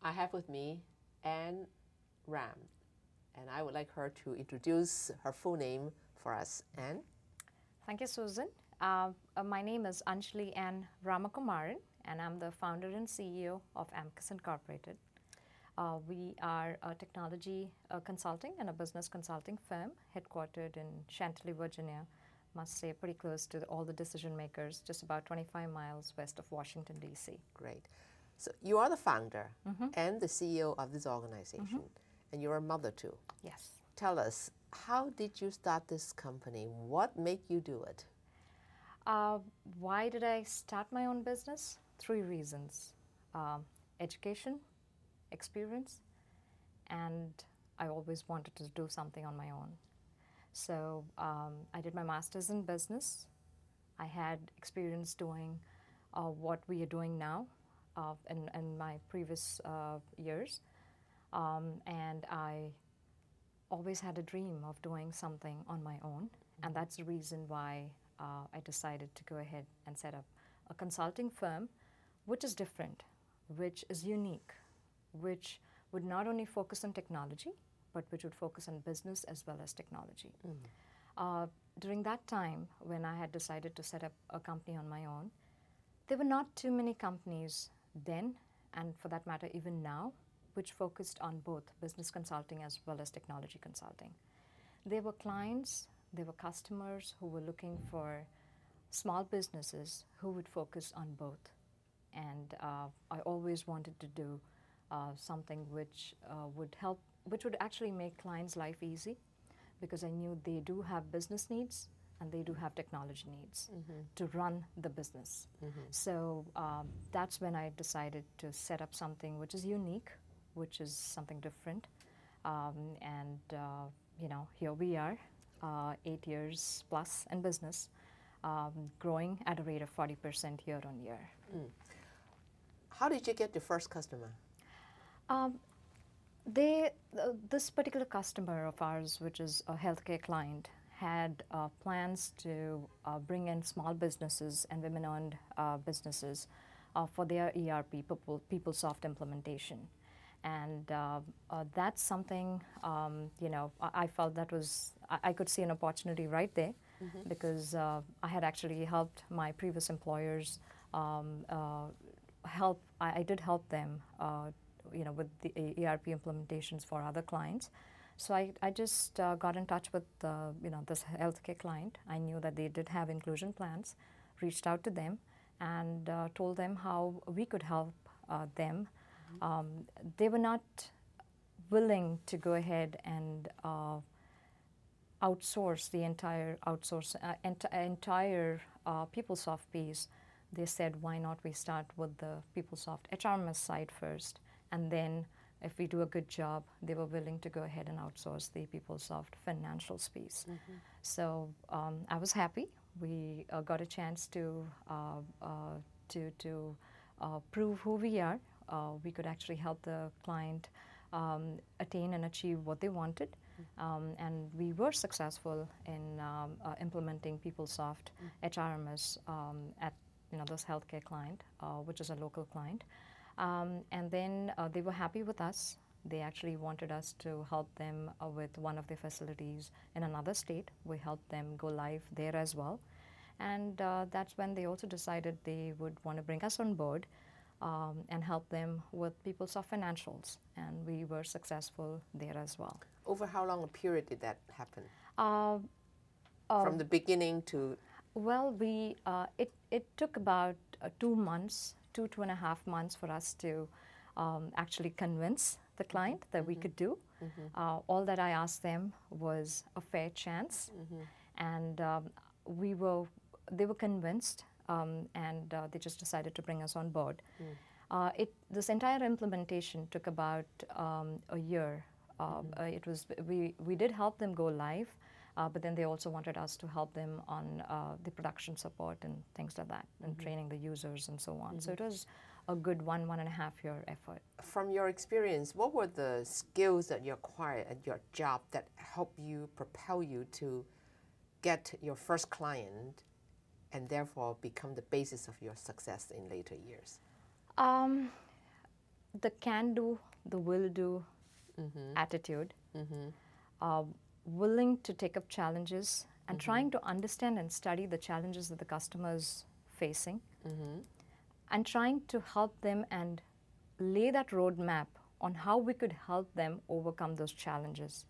I have with me Anne Ram, and I would like her to introduce her full name for us. Anne? Thank you, Susan. My name is Anjali Ann Ramakumaran, and I'm the founder and CEO of Amcus Incorporated. We are a technology consulting and a business consulting firm headquartered in Chantilly, Virginia. Must say pretty close to all the decision makers, just about 25 miles west of Washington, D.C. Great. So you are the founder and the CEO of this organization, and you're a mother too. Yes. Tell us, how did you start this company? What made you do it? Why did I start my own business? 3 reasons. Education, experience, and I always wanted to do something on my own. So I did my master's in business. I had experience doing what we are doing now in my previous years. And I always had a dream of doing something on my own. And that's the reason why I decided to go ahead and set up a consulting firm, which is different, which is unique, which would not only focus on technology, but which would focus on business as well as technology. During that time, when I had decided to set up a company on my own, there were not too many companies then, and for that matter even now, which focused on both business consulting as well as technology consulting. There were clients, there were customers who were looking for small businesses who would focus on both. And I always wanted to do something which would actually make clients' life easy, because I knew they do have business needs and they do have technology needs to run the business. So that's when I decided to set up something which is unique, which is something different. Here we are, 8 years plus in business, growing at a rate of 40% year on year. How did you get your first customer? This particular customer of ours, which is a healthcare client, had plans to bring in small businesses and women-owned businesses for their ERP, PeopleSoft implementation. And that's something, I felt that was, I could see an opportunity right there, because I had actually helped my previous employers I did help them with the ERP implementations for other clients. So I just got in touch with this healthcare client. I knew that they did have inclusion plans, reached out to them and told them how we could help them. They were not willing to go ahead and outsource the entire PeopleSoft piece. They said, why not we start with the PeopleSoft HRMS side first, and then if we do a good job, they were willing to go ahead and outsource the PeopleSoft financials piece. So I was happy. We got a chance to prove who we are. We could actually help the client attain and achieve what they wanted. And we were successful in implementing PeopleSoft HRMS at this healthcare client, which is a local client. And then they were happy with us. They actually wanted us to help them with one of their facilities in another state. We helped them go live there as well. And that's when they also decided they would want to bring us on board and help them with PeopleSoft financials. And we were successful there as well. Over how long a period did that happen? From the beginning to... Well, it took about 2 months, 2.5 months for us to actually convince the client that we could do. All that I asked them was a fair chance, and they were convinced, and they just decided to bring us on board. This entire implementation took about a year. We did help them go live, but then they also wanted us to help them on the production support and things like that, and training the users and so on. So it was a good 1.5 year effort. From your experience, what were the skills that you acquired at your job that helped you, propel you to get your first client and therefore become the basis of your success in later years? the can do, the will do attitude, willing to take up challenges and trying to understand and study the challenges that the customer's facing, and trying to help them and lay that roadmap on how we could help them overcome those challenges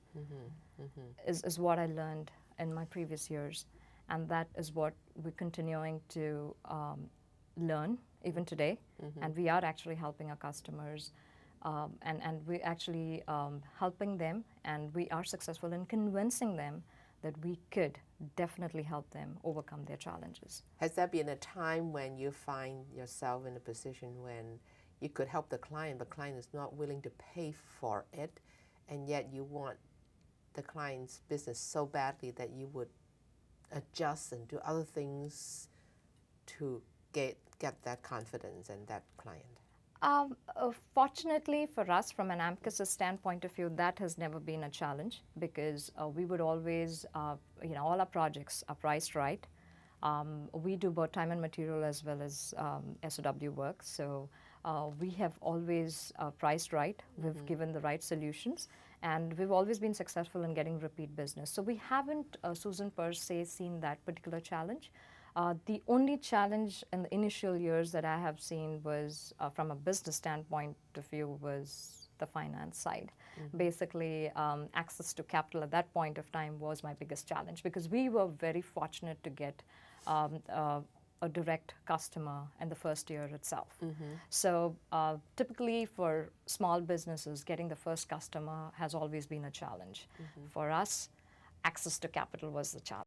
is what I learned in my previous years. And that is what we're continuing to learn even today. And we are actually helping our customers. And we're actually helping them, and we are successful in convincing them that we could definitely help them overcome their challenges. Has there been a time when you find yourself in a position when you could help the client is not willing to pay for it, and yet you want the client's business so badly that you would adjust and do other things to get that confidence and that client? Fortunately for us, from an Amcus's standpoint of view, that has never been a challenge, because we would always, all our projects are priced right. We do both time and material as well as SOW work. So we have always priced right. We've given the right solutions, and we've always been successful in getting repeat business. So we haven't, Susan, per se, seen that particular challenge. The only challenge in the initial years that I have seen was, from a business standpoint of view, was the finance side. Basically, access to capital at that point of time was my biggest challenge, because we were very fortunate to get a direct customer in the first year itself. So typically for small businesses, getting the first customer has always been a challenge. For us, access to capital was the challenge.